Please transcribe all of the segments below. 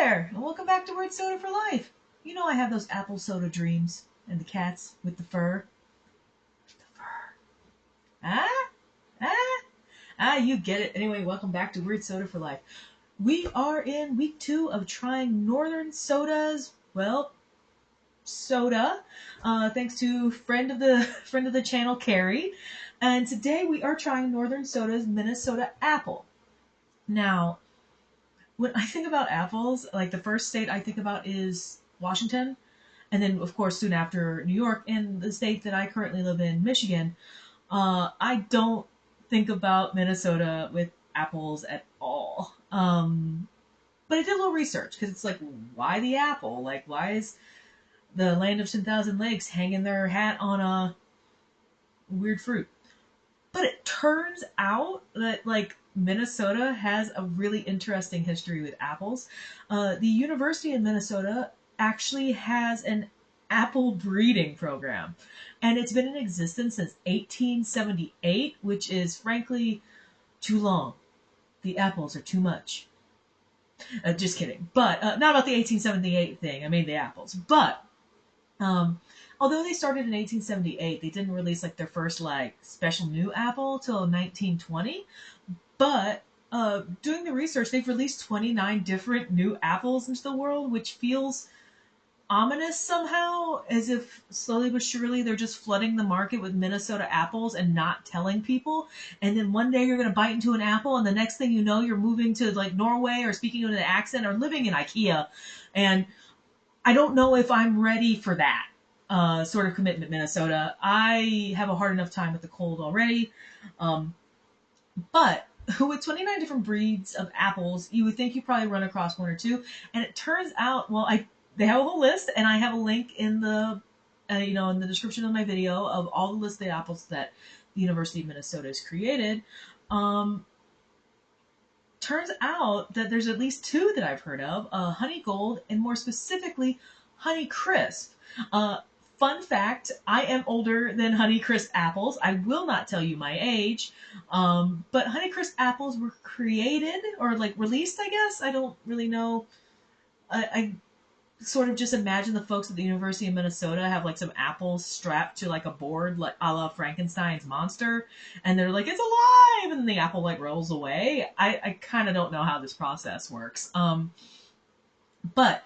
there, and welcome back to Weird Soda for Life. You know I have those apple soda dreams, and the cats with the fur. The fur. Ah? Ah? Ah, you get it. Anyway, welcome back to Weird Soda for Life. We are in week 2 of trying Northern Soda's, well, soda. Thanks to friend of the channel, Carrie. And today we are trying Northern Soda's Minnesota Apple. Now, when I think about apples, like the first state I think about is Washington, and then of course soon after New York, and the state that I currently live in, Michigan. I don't think about Minnesota with apples at all. But I did a little research because it's like, why the apple? Like, why is the land of 10,000 lakes hanging their hat on a weird fruit? But it turns out that like Minnesota has a really interesting history with apples. The University of Minnesota actually has an apple breeding program, and it's been in existence since 1878, which is frankly too long. The apples are too much. Just kidding. But not about the 1878 thing. I mean the apples. But although they started in 1878, they didn't release like their first like special new apple till 1920. But doing the research, they've released 29 different new apples into the world, which feels ominous somehow, as if slowly but surely they're just flooding the market with Minnesota apples and not telling people. And then one day you're going to bite into an apple, and the next thing you know, you're moving to like Norway or speaking with an accent or living in IKEA. And I don't know if I'm ready for that sort of commitment, Minnesota. I have a hard enough time with the cold already. But with 29 different breeds of apples, you would think you probably run across one or two. And it turns out, well, they have a whole list, and I have a link in the in the description of my video of all the listed apples that the University of Minnesota has created. Turns out that there's at least 2 that I've heard of, Honeygold and more specifically Honeycrisp. Fun fact, I am older than Honeycrisp apples. I will not tell you my age, but Honeycrisp apples were created or like released, I guess. I don't really know. I sort of just imagine the folks at the University of Minnesota have like some apples strapped to like a board, like a la Frankenstein's monster, and they're like, it's alive, and the apple like rolls away. I kind of don't know how this process works. But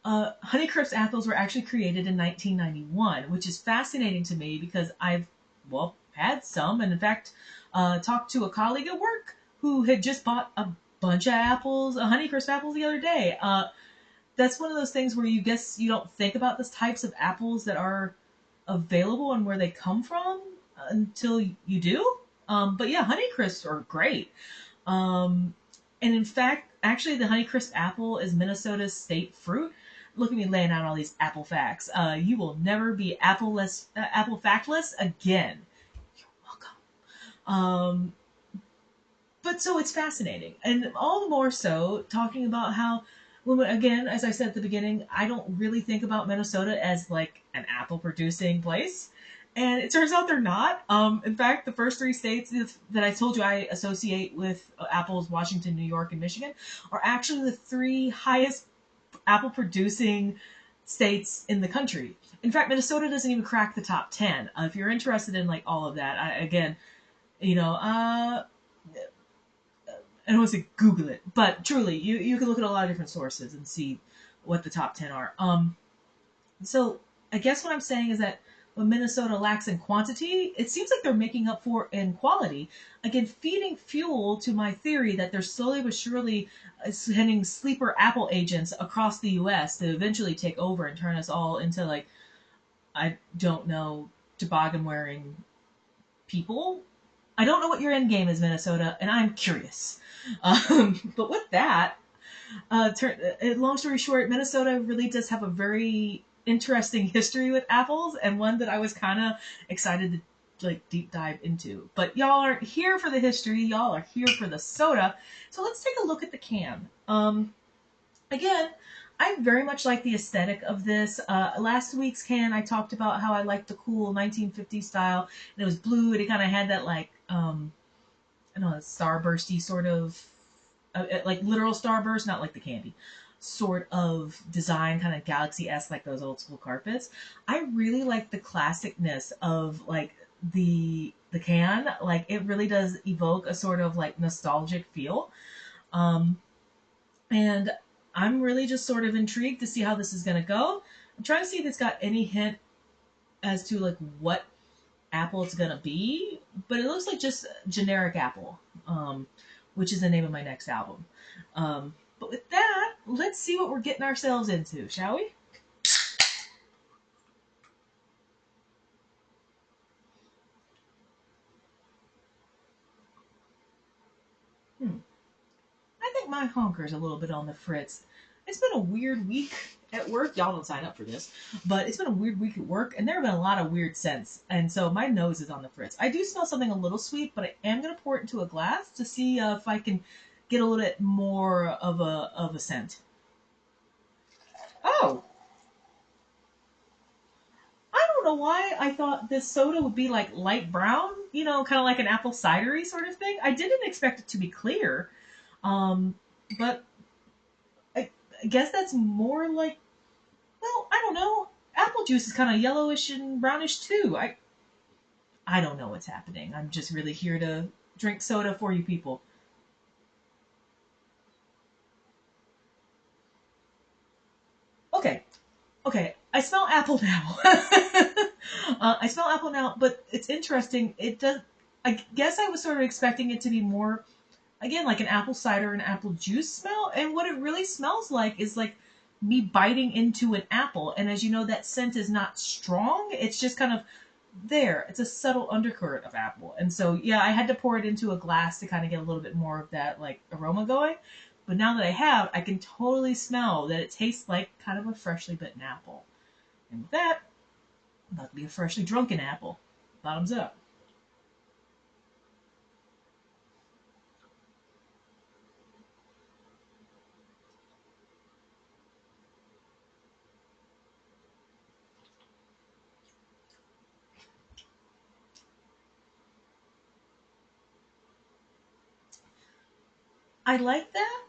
Honeycrisp apples were actually created in 1991, which is fascinating to me because I've, well, had some, and in fact, talked to a colleague at work who had just bought a bunch of apples, Honeycrisp apples the other day. That's one of those things where you guess you don't think about the types of apples that are available and where they come from until you do. But yeah, Honeycrisps are great. And in fact, actually, the Honeycrisp apple is Minnesota's state fruit. Look at me laying out all these apple facts. You will never be apple factless again. You're welcome. But so it's fascinating, and all the more so talking about how, again, as I said at the beginning, I don't really think about Minnesota as like an apple producing place. And it turns out they're not. In fact, the first 3 states that I told you I associate with apples, Washington, New York, and Michigan, are actually the 3 highest apple producing states in the country. In fact, Minnesota doesn't even crack the top 10. If you're interested in like all of that, again, I don't want to say Google it, but truly, you can look at a lot of different sources and see what the top 10 are. So I guess what I'm saying is that when Minnesota lacks in quantity, it seems like they're making up for in quality. Again, feeding fuel to my theory that they're slowly but surely sending sleeper apple agents across the U.S. to eventually take over and turn us all into like, I don't know, toboggan-wearing people. I don't know what your end game is, Minnesota, and I'm curious. But with that, long story short, Minnesota really does have a very interesting history with apples, and one that I was kind of excited to like deep dive into. But y'all aren't here for the history, y'all are here for the soda. So let's take a look at the can. Again, I very much like the aesthetic of this. Last week's can, I talked about how I liked the cool 1950s style, and it was blue, and it kind of had that like, I don't know, starbursty sort of like literal starburst, not like the candy, sort of design, kind of galaxy-esque, like those old school carpets. I really like the classicness of like the can. Like it really does evoke a sort of like nostalgic feel. Um, and I'm really just sort of intrigued to see how this is going to go. I'm trying to see if it's got any hint as to like what apple it's gonna be, but it looks like just generic apple, which is the name of my next album. But with that, let's see what we're getting ourselves into, shall we? Hmm. I think my honker's a little bit on the fritz. It's been a weird week at work. Y'all don't sign up for this, but it's been a weird week at work, and there have been a lot of weird scents, and so my nose is on the fritz. I do smell something a little sweet, but I am gonna pour it into a glass to see if I can get a little bit more of a scent. Oh, I don't know why I thought this soda would be like light brown, kind of like an apple cidery sort of thing. I didn't expect it to be clear, um, but I guess that's more like, well, I don't know. Apple juice is kind of yellowish and brownish too. I don't know what's happening. I'm just really here to drink soda for you people. Okay, okay. I smell apple now. I smell apple now, but it's interesting. It does. I guess I was sort of expecting it to be more, again, like an apple cider and apple juice smell. And what it really smells like is like me biting into an apple. And as you know, that scent is not strong. It's just kind of there. It's a subtle undercurrent of apple. And so, yeah, I had to pour it into a glass to kind of get a little bit more of that like aroma going. But now that I have, I can totally smell that it tastes like kind of a freshly bitten apple. And with that, about to be a freshly drunken apple. Bottoms up. I like that,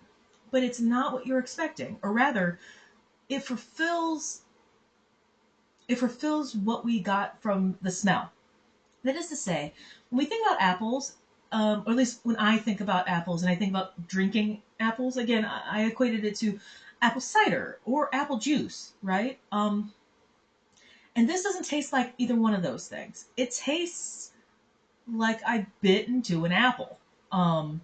but it's not what you're expecting. Or rather, it fulfills it fulfills what we got from the smell. That is to say, when we think about apples, or at least when I think about apples and I think about drinking apples, again, I equated it to apple cider or apple juice, right? And this doesn't taste like either one of those things. It tastes like I bit into an apple. Um,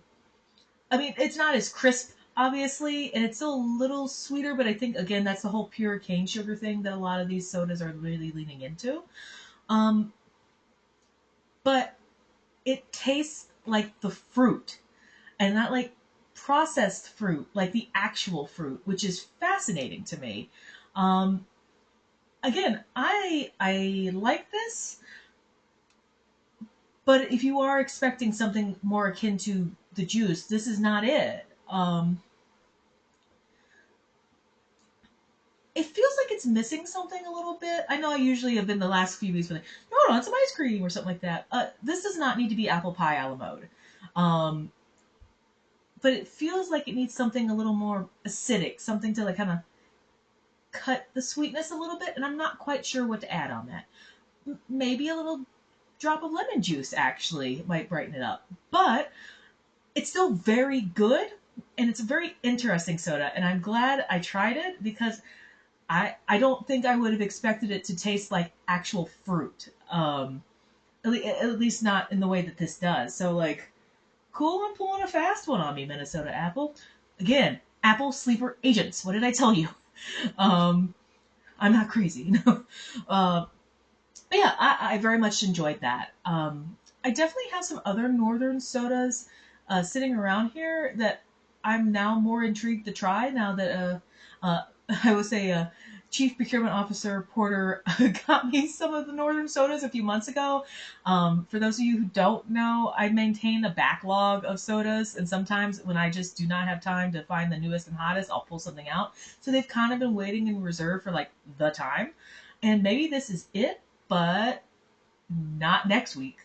I mean, it's not as crisp, obviously, and it's still a little sweeter, but I think, again, that's the whole pure cane sugar thing that a lot of these sodas are really leaning into. Um, but it tastes like the fruit and not like processed fruit, like the actual fruit, which is fascinating to me. Um, Again, I like this, but if you are expecting something more akin to the juice, this is not it. It feels like it's missing something a little bit. I know I usually have been the last few weeks been like, no, I want some ice cream or something like that. This does not need to be apple pie a la mode. Um, but it feels like it needs something a little more acidic, something to like kind of cut the sweetness a little bit, and I'm not quite sure what to add on that. Maybe a little drop of lemon juice actually might brighten it up. But it's still very good, and it's a very interesting soda, and I'm glad I tried it because I don't think I would have expected it to taste like actual fruit. At least not in the way that this does. So like, cool, I'm pulling a fast one on me, Minnesota Apple. Again, Apple sleeper agents. What did I tell you? Um, I'm not crazy, but yeah, I very much enjoyed that. I definitely have some other northern sodas sitting around here that I'm now more intrigued to try now that I would say Chief Procurement Officer Porter got me some of the northern sodas a few months ago. For those of you who don't know, I maintain a backlog of sodas, and sometimes when I just do not have time to find the newest and hottest, I'll pull something out. So they've kind of been waiting in reserve for like the time, and maybe this is it, but not next week.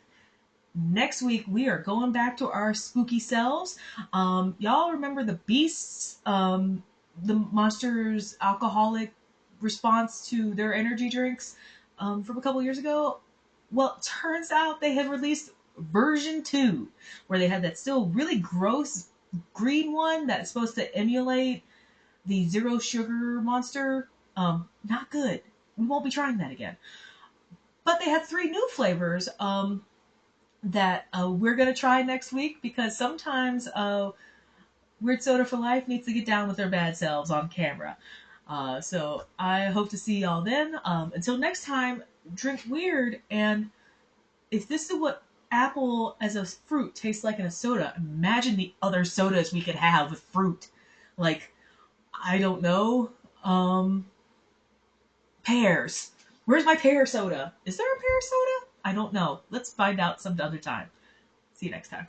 next week we are going back to our spooky selves. Y'all remember the beasts, the monsters' alcoholic response to their energy drinks from a couple years ago? Well, it turns out they have released version 2, where they had that still really gross green one that's supposed to emulate the zero sugar monster. Not good. We won't be trying that again. But they had 3 new flavors that we're going to try next week, because sometimes Weird Soda for Life needs to get down with their bad selves on camera. So I hope to see y'all then. Until next time, drink weird. And if this is what apple as a fruit tastes like in a soda, imagine the other sodas we could have with fruit. Like, I don't know, pears. Where's my pear soda? Is there a pear soda? I don't know. Let's find out some other time. See you next time.